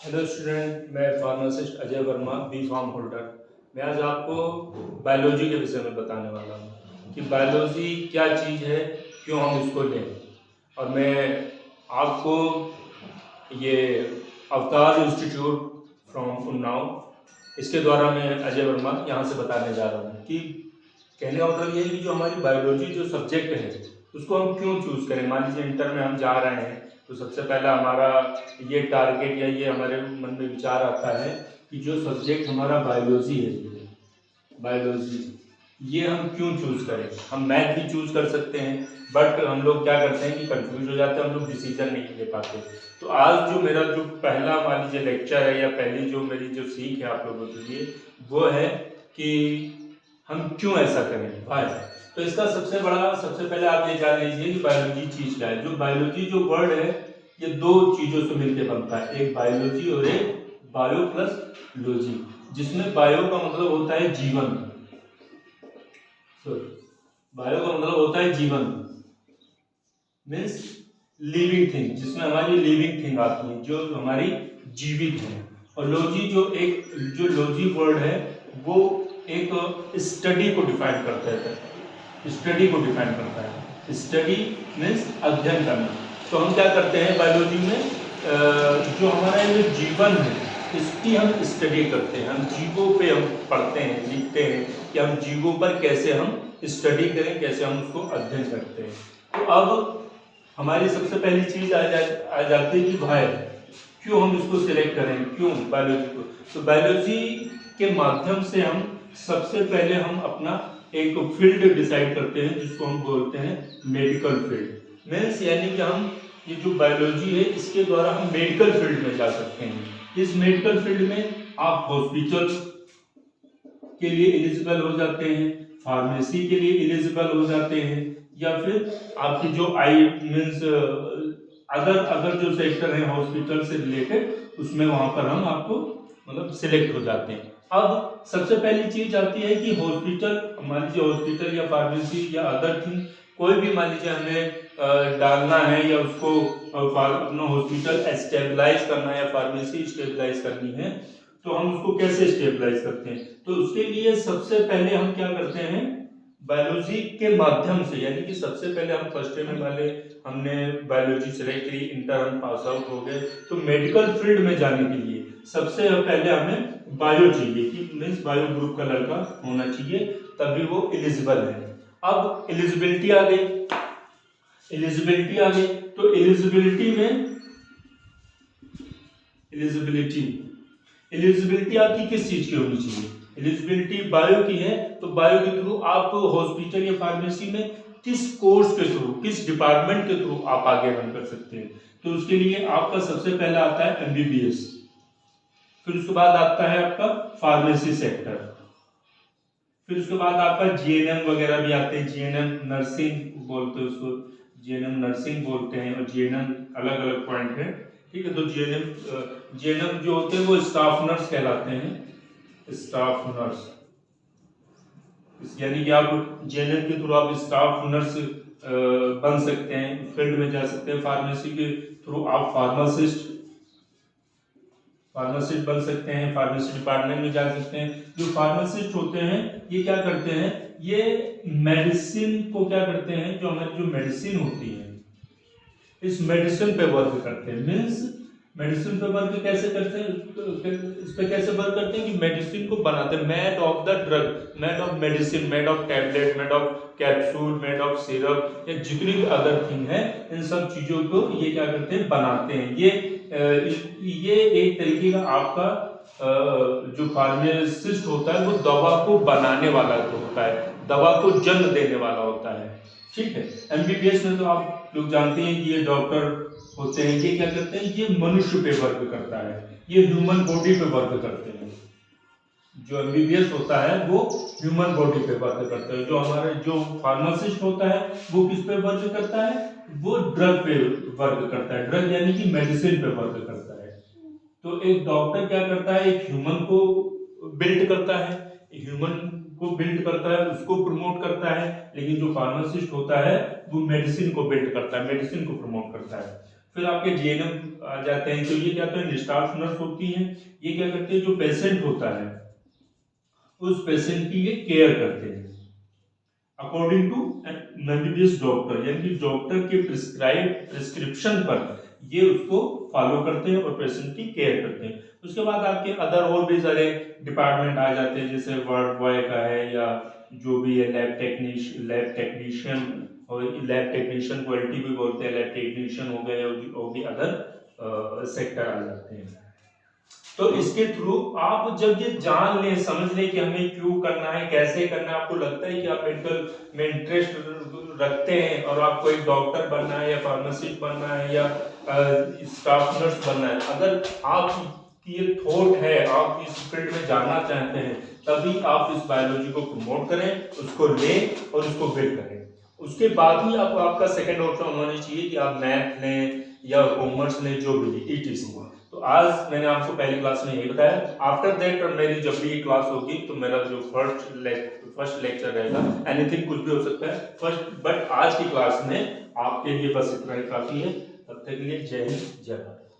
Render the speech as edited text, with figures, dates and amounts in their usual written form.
Hello student, मैं pharmacist Ajay Varma, B pharm holder. मैं आज आपको बायोलॉजी के विषय में बताने वाला हूँ कि बायोलॉजी क्या चीज़ है, क्यों हम इसको लें। और मैं आपको ये अवतार इंस्टीट्यूट फ्रॉम उन्नाव, इसके द्वारा मैं अजय वर्मा यहाँ से बताने जा रहा हूँ कि कहने का मतलब ये है कि जो हमारी बायोलॉजी जो सब्जेक्ट है उसको हम क्यों चूज़ करें। मान लीजिए इंटर में हम जा रहे हैं तो सबसे पहला हमारा ये टारगेट या ये हमारे मन में विचार आता है कि जो सब्जेक्ट हमारा बायोलॉजी है, बायोलॉजी, ये हम क्यों चूज़ करें। हम मैथ भी चूज़ कर सकते हैं, बट हम लोग क्या करते हैं कि कंफ्यूज हो जाते हैं, हम लोग डिसीजन नहीं ले पाते। तो आज जो मेरा जो पहला मान लीजिए लेक्चर है या पहली जो मेरी जो सीख है आप लोगों के लिए, वो है कि हम क्यों ऐसा करें भाई। तो इसका सबसे पहले आप ये जान लीजिए कि बायोलॉजी चीज़ क्या है। जो बायोलॉजी जो वर्ड है ये दो चीज़ों से मिलकर बनता है, एक बायोलॉजी और एक बायो प्लस लॉजी, जिसमें बायो का मतलब होता है जीवन। बायो का मतलब होता है जीवन, मीन्स लिविंग थिंग, जिसमें हमारी लिविंग थिंग आती है जो हमारी जीवित है। और लॉजी जो लॉजी वर्ड है वो एक स्टडी को डिफाइन करता है, स्टडी को डिफाइन करता है। स्टडी मीन्स अध्ययन करना। तो हम क्या करते हैं बायोलॉजी में, जो हमारा जो जीवन है इसकी हम स्टडी करते हैं। हम जीवों पे हम पढ़ते हैं, लिखते हैं कि हम जीवों पर कैसे हम स्टडी करें, कैसे हम उसको अध्ययन करते हैं। तो अब हमारी सबसे पहली चीज आ जाती है कि भाई क्यों हम इसको सिलेक्ट करें, क्यों बायोलॉजी को। तो बायोलॉजी के माध्यम से हम सबसे पहले हम अपना एक फील्ड डिसाइड करते हैं जिसको हम बोलते हैं मेडिकल फील्ड। मीन्स यानी कि हम ये जो बायोलॉजी है इसके द्वारा हम मेडिकल फील्ड में जा सकते हैं। इस मेडिकल फील्ड में आप हॉस्पिटल के लिए एलिजिबल हो जाते हैं, फार्मेसी के लिए एलिजिबल हो जाते हैं, या फिर आपकी जो आई मीन्स अदर जो सेक्टर है हॉस्पिटल से रिलेटेड उसमें वहां पर हम आपको मतलब सिलेक्ट हो जाते हैं। अब सबसे पहली चीज आती है कि हॉस्पिटल, मान लीजिए हॉस्पिटल या फार्मेसी या अदर थिंग कोई भी मान लीजिए हमें डालना है या उसको अपना हॉस्पिटल स्टेबलाइज करना है या फार्मेसी स्टेबलाइज करनी है, तो हम उसको कैसे स्टेबलाइज करते हैं। तो उसके लिए सबसे पहले हम क्या करते हैं, बायोलॉजी के माध्यम से, यानी कि सबसे पहले हम फर्स्ट ईयर में वाले हमने बायोलॉजी सेलेक्ट करी, इंटर हम पास आउट हो गए, तो मेडिकल फील्ड में जाने के लिए सबसे पहले हमें बायो चाहिए कि मीन्स बायो ग्रुप का लड़का होना चाहिए, तभी वो एलिजिबल है। अब एलिजिबिलिटी आ गई, तो एलिजिबिलिटी में एलिजिबिलिटी आपकी किस चीज की होनी चाहिए। एलिजिबिलिटी बायो की है, तो बायो के थ्रू आप हॉस्पिटल या फार्मेसी में किस कोर्स के थ्रू, किस डिपार्टमेंट के थ्रू आप आगे रन कर सकते हैं। तो उसके लिए आपका सबसे पहला आता है एमबीबीएस, फिर उसके बाद आता है आपका फार्मेसी सेक्टर, फिर उसके बाद आपका जीएनएम वगैरह भी आते हैं। जीएनएम नर्सिंग बोलते हैं उसको, जीएनएम नर्सिंग बोलते हैं, और जीएनएम अलग अलग पॉइंट है, ठीक है। तो जीएनएम जो होते हैं वो स्टाफ नर्स कहलाते हैं, स्टाफ नर्स, यानी कि आप जीएनएम के थ्रू आप स्टाफ नर्स बन सकते हैं, फील्ड में जा सकते हैं। फार्मेसी के थ्रू आप फार्मासिस्ट बन सकते हैं, फार्मेसी डिपार्टमेंट में जा सकते हैं। जो फार्मासिस्ट होते हैं ये क्या करते हैं, ये मेडिसिन को क्या करते हैं, जो हमारी जो मेडिसिन होती है इस मेडिसिन पे वर्क करते हैं। मीन्स मेडिसिन पे वर्क कैसे करते हैं, इस पे कैसे वर्क करते हैं कि मेडिसिन को बनाते हैं, made of the drug, made of medicine, made of tablet, made of capsule, made of syrup, या जितनी भी अदर थिंग है इन सब चीजों को ये क्या करते हैं, बनाते हैं। ये एक तरीके का आपका जो फार्मासिस्ट होता है वो दवा को बनाने वाला होता है, दवा को जन्म देने वाला होता है, ठीक है। एमबीबीएस में तो आप लोग जानते हैं कि ये डॉक्टर होते हैं, ये क्या करते हैं, ये मनुष्य पे वर्क करता है, ये ह्यूमन बॉडी पे वर्क करते हैं। जो एमबीबीएस होता है वो ह्यूमन बॉडी पे वर्क करता है। जो हमारे जो फार्मासिस्ट होता है वो किस पे वर्क करता है, वो ड्रग पे वर्क करता है, ड्रग यानी कि मेडिसिन पे वर्क करता है। तो एक डॉक्टर क्या करता है, एक ह्यूमन को बिल्ड करता है, ह्यूमन को बिल्ड करता है, उसको प्रमोट करता है। लेकिन जो फार्मासिस्ट होता है वो मेडिसिन को बिल्ड करता है, मेडिसिन को प्रमोट करता है। फिर आपके जीएनएम आ जाते हैं। तो ये क्या करते हैं, स्टाफ नर्स होती हैं, ये क्या करते हैं, जो पेशेंट होता है उस पेशेंट की ये केयर करते हैं अकॉर्डिंग टू एमबीबीएस डॉक्टर, यानी कि डॉक्टर के प्रिस्क्रिप्शन पर ये उसको फॉलो करते हैं और पेशेंट की केयर करते हैं। उसके बाद आपके अदर और भी सारे डिपार्टमेंट आ जाते हैं, जैसे वार्ड बॉय का है या जो भी है लैब टेक्नीशियन, और लैब टेक्नीशियन क्वालिटी भी बोलते हैं, लैब टेक्नीशियन हो गए और भी अदर सेक्टर आ जाते हैं। तो इसके थ्रू आप जब ये जान लें, समझ लें कि हमें क्यों करना है, कैसे करना है, आपको लगता है कि आप मेडिकल में इंटरेस्ट रखते हैं और आपको एक डॉक्टर बनना है या फार्मासिस्ट बनना है या स्टाफ नर्स बनना है, अगर आपकी ये थॉट है, आप इस फील्ड में जाना चाहते हैं, तभी आप इस बायोलॉजी को प्रमोट करें, उसको लें और उसको बिल्ड करें। उसके बाद ही आपका सेकंड ऑप्शन होना चाहिए कि आप मैथ लें या कॉमर्स लें, जो भी ETC। तो आज मैंने आपको पहली क्लास में यही बताया। आफ्टर दैट मेरी जब भी क्लास होगी तो मेरा जो फर्स्ट लेक्चर रहेगा, एनीथिंग कुछ भी हो सकता है फर्स्ट, बट आज की क्लास में आपके लिए बस इतना ही काफी है। तब तक के लिए जय हिंद, जय भारत।